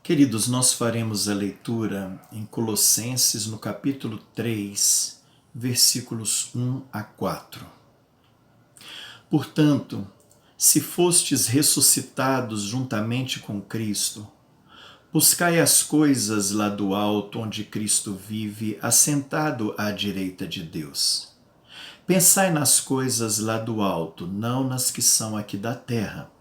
Queridos, nós faremos a leitura em Colossenses, no capítulo 3, versículos 1 a 4. Portanto, se fostes ressuscitados juntamente com Cristo, buscai as coisas lá do alto, onde Cristo vive, assentado à direita de Deus. Pensai nas coisas lá do alto, não nas que são aqui da terra,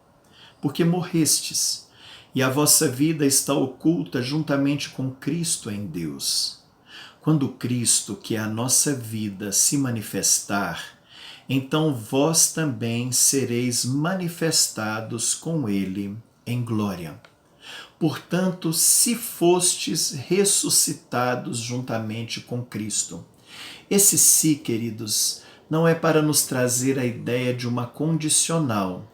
porque morrestes, e a vossa vida está oculta juntamente com Cristo em Deus. Quando Cristo, que é a nossa vida, se manifestar, então vós também sereis manifestados com Ele em glória. Portanto, se fostes ressuscitados juntamente com Cristo. Esse se, queridos, não é para nos trazer a ideia de uma condicional,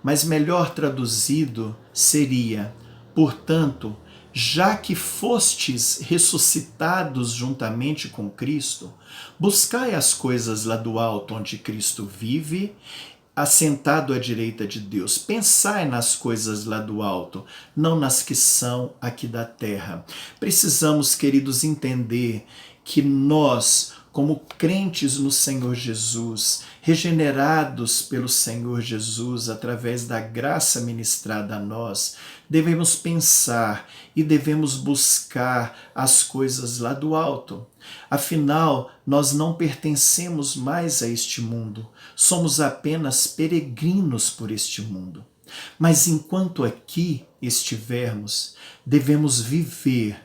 mas melhor traduzido seria: portanto, já que fostes ressuscitados juntamente com Cristo, buscai as coisas lá do alto, onde Cristo vive, assentado à direita de Deus. Pensai nas coisas lá do alto, não nas que são aqui da terra. Precisamos, queridos, entender que nós, como crentes no Senhor Jesus, regenerados pelo Senhor Jesus através da graça ministrada a nós, devemos pensar e devemos buscar as coisas lá do alto. Afinal, nós não pertencemos mais a este mundo, somos apenas peregrinos por este mundo. Mas enquanto aqui estivermos, devemos viver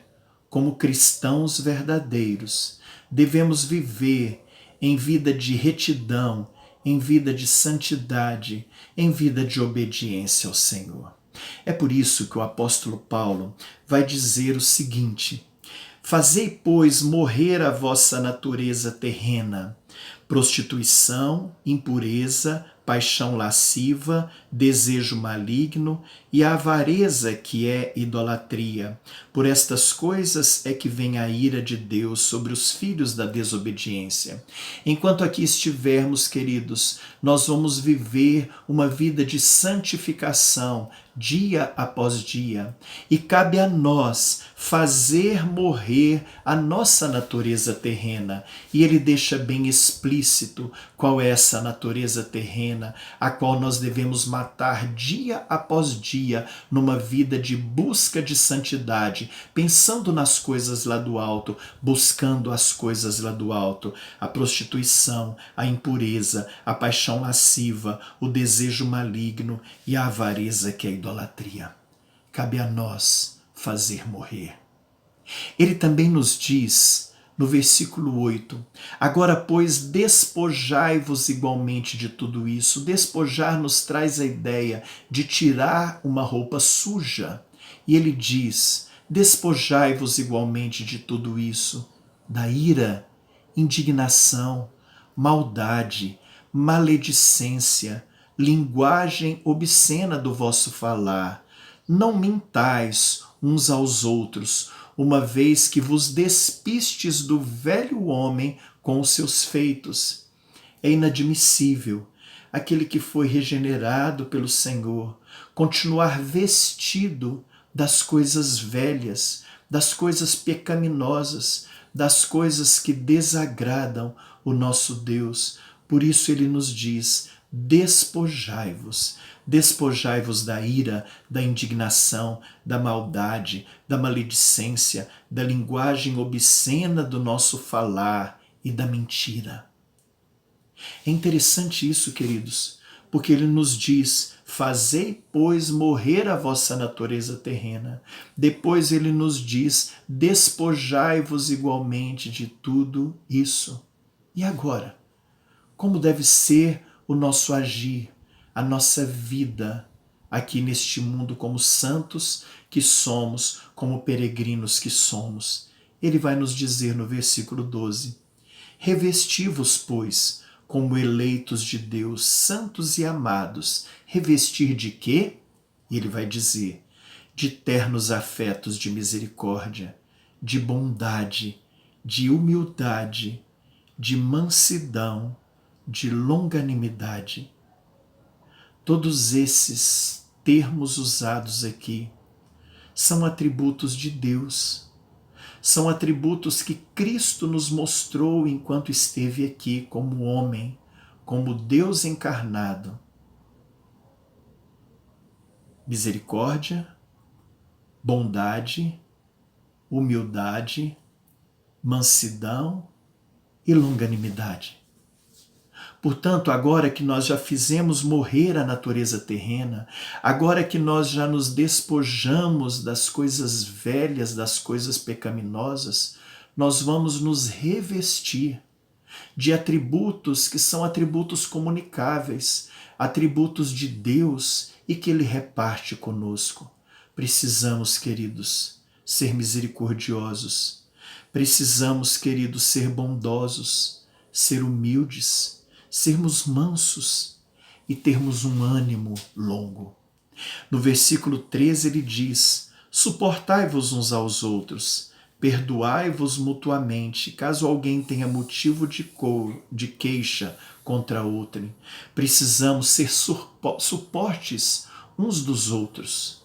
como cristãos verdadeiros, devemos viver em vida de retidão, em vida de santidade, em vida de obediência ao Senhor. É por isso que o apóstolo Paulo vai dizer o seguinte: fazei, pois, morrer a vossa natureza terrena, prostituição, impureza, paixão lasciva, desejo maligno e a avareza, que é idolatria. Por estas coisas é que vem a ira de Deus sobre os filhos da desobediência. Enquanto aqui estivermos, queridos, nós vamos viver uma vida de santificação, dia após dia, e cabe a nós fazer morrer a nossa natureza terrena. E ele deixa bem explícito qual é essa natureza terrena, a qual nós devemos matar dia após dia, numa vida de busca de santidade, pensando nas coisas lá do alto, buscando as coisas lá do alto, a prostituição, a impureza, a paixão lasciva, o desejo maligno e a avareza, que é a idolatria. Cabe a nós fazer morrer. Ele também nos diz, no versículo 8, agora, pois, despojai-vos igualmente de tudo isso. Despojar nos traz a ideia de tirar uma roupa suja. E ele diz, despojai-vos igualmente de tudo isso, da ira, indignação, maldade, maledicência, linguagem obscena do vosso falar. Não mintais uns aos outros, uma vez que vos despistes do velho homem com os seus feitos. É inadmissível aquele que foi regenerado pelo Senhor continuar vestido das coisas velhas, das coisas pecaminosas, das coisas que desagradam o nosso Deus. Por isso ele nos diz: despojai-vos. Despojai-vos da ira, da indignação, da maldade, da maledicência, da linguagem obscena do nosso falar e da mentira. É interessante isso, queridos, porque ele nos diz: fazei, pois, morrer a vossa natureza terrena. Depois ele nos diz: despojai-vos igualmente de tudo isso. E agora? Como deve ser o nosso agir, a nossa vida aqui neste mundo, como santos que somos, como peregrinos que somos? Ele vai nos dizer no versículo 12: revesti-vos, pois, como eleitos de Deus, santos e amados. Revestir de quê? E ele vai dizer: de ternos afetos de misericórdia, de bondade, de humildade, de mansidão, de longanimidade. Todos esses termos usados aqui são atributos de Deus. São atributos que Cristo nos mostrou enquanto esteve aqui como homem, como Deus encarnado. Misericórdia, bondade, humildade, mansidão e longanimidade. Portanto, agora que nós já fizemos morrer a natureza terrena, agora que nós já nos despojamos das coisas velhas, das coisas pecaminosas, nós vamos nos revestir de atributos que são atributos comunicáveis, atributos de Deus e que Ele reparte conosco. Precisamos, queridos, ser misericordiosos. Precisamos, queridos, ser bondosos, ser humildes, sermos mansos e termos um ânimo longo. No versículo 13 ele diz: suportai-vos uns aos outros, perdoai-vos mutuamente, caso alguém tenha motivo de queixa contra outrem. Precisamos ser suportes uns dos outros.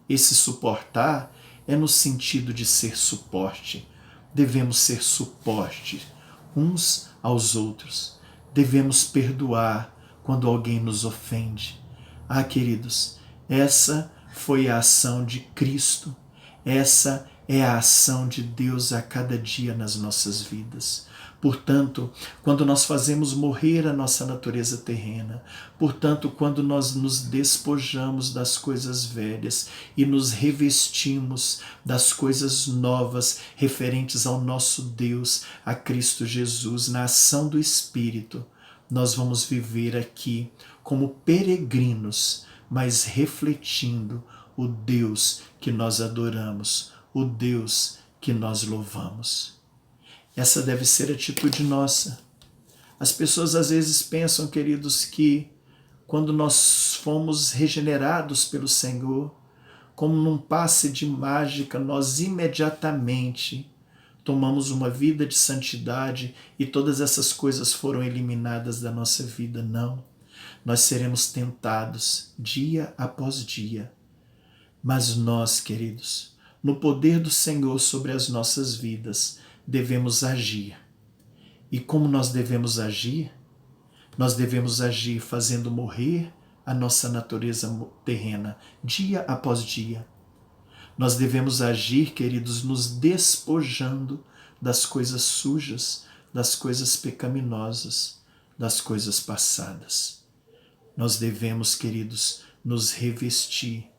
Esse suportar é no sentido de ser suporte. Devemos ser suporte uns aos outros. Devemos perdoar quando alguém nos ofende. Ah, queridos, essa foi a ação de Cristo. Essa é a ação de Deus a cada dia nas nossas vidas. Portanto, quando nós fazemos morrer a nossa natureza terrena, portanto, quando nós nos despojamos das coisas velhas e nos revestimos das coisas novas referentes ao nosso Deus, a Cristo Jesus, na ação do Espírito, nós vamos viver aqui como peregrinos, mas refletindo o Deus que nós adoramos, o Deus que nós louvamos. Essa deve ser a atitude nossa. As pessoas às vezes pensam, queridos, que quando nós fomos regenerados pelo Senhor, como num passe de mágica, nós imediatamente tomamos uma vida de santidade e todas essas coisas foram eliminadas da nossa vida. Não. Nós seremos tentados dia após dia. Mas nós, queridos, no poder do Senhor sobre as nossas vidas, devemos agir. E como nós devemos agir? Nós devemos agir fazendo morrer a nossa natureza terrena, dia após dia. Nós devemos agir, queridos, nos despojando das coisas sujas, das coisas pecaminosas, das coisas passadas. Nós devemos, queridos, nos revestir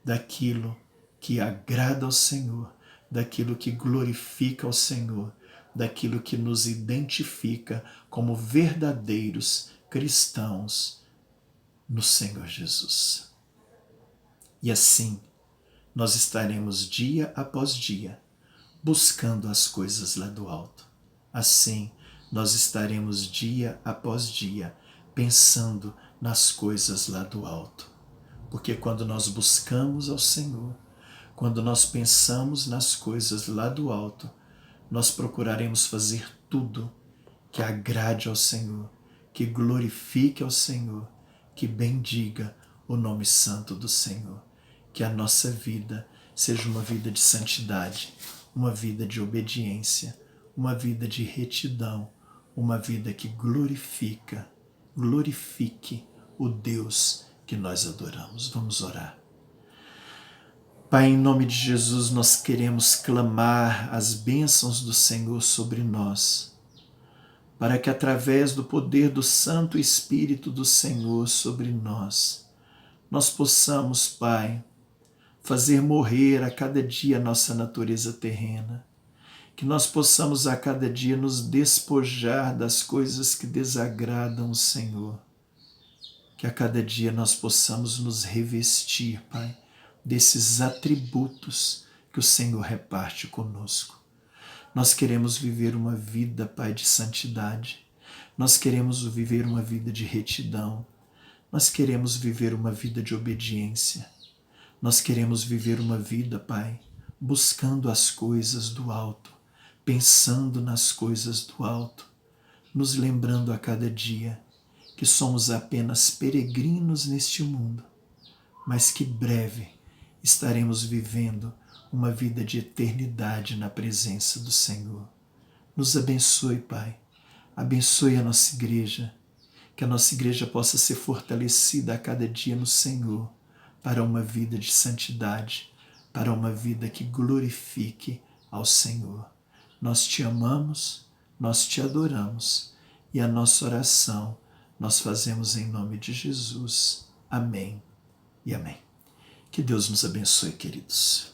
daquilo que agrada ao Senhor, daquilo que glorifica ao Senhor, daquilo que nos identifica como verdadeiros cristãos no Senhor Jesus. E assim, nós estaremos dia após dia buscando as coisas lá do alto. Assim, nós estaremos dia após dia pensando nas coisas lá do alto. Porque quando nós buscamos ao Senhor, quando nós pensamos nas coisas lá do alto, nós procuraremos fazer tudo que agrade ao Senhor, que glorifique ao Senhor, que bendiga o nome santo do Senhor. Que a nossa vida seja uma vida de santidade, uma vida de obediência, uma vida de retidão, uma vida que glorifique o Deus que nós adoramos. Vamos orar. Pai, em nome de Jesus, nós queremos clamar as bênçãos do Senhor sobre nós, para que através do poder do Santo Espírito do Senhor sobre nós possamos, Pai, fazer morrer a cada dia a nossa natureza terrena, que nós possamos a cada dia nos despojar das coisas que desagradam o Senhor, que a cada dia nós possamos nos revestir, Pai, desses atributos que o Senhor reparte conosco. Nós queremos viver uma vida, Pai, de santidade. Nós queremos viver uma vida de retidão. Nós queremos viver uma vida de obediência. Nós queremos viver uma vida, Pai, buscando as coisas do alto, pensando nas coisas do alto, nos lembrando a cada dia que somos apenas peregrinos neste mundo, mas que breve estaremos vivendo uma vida de eternidade na presença do Senhor. Nos abençoe, Pai. Abençoe a nossa igreja, que a nossa igreja possa ser fortalecida a cada dia no Senhor, para uma vida de santidade, para uma vida que glorifique ao Senhor. Nós te amamos, nós te adoramos, e a nossa oração nós fazemos em nome de Jesus. Amém e amém. Que Deus nos abençoe, queridos.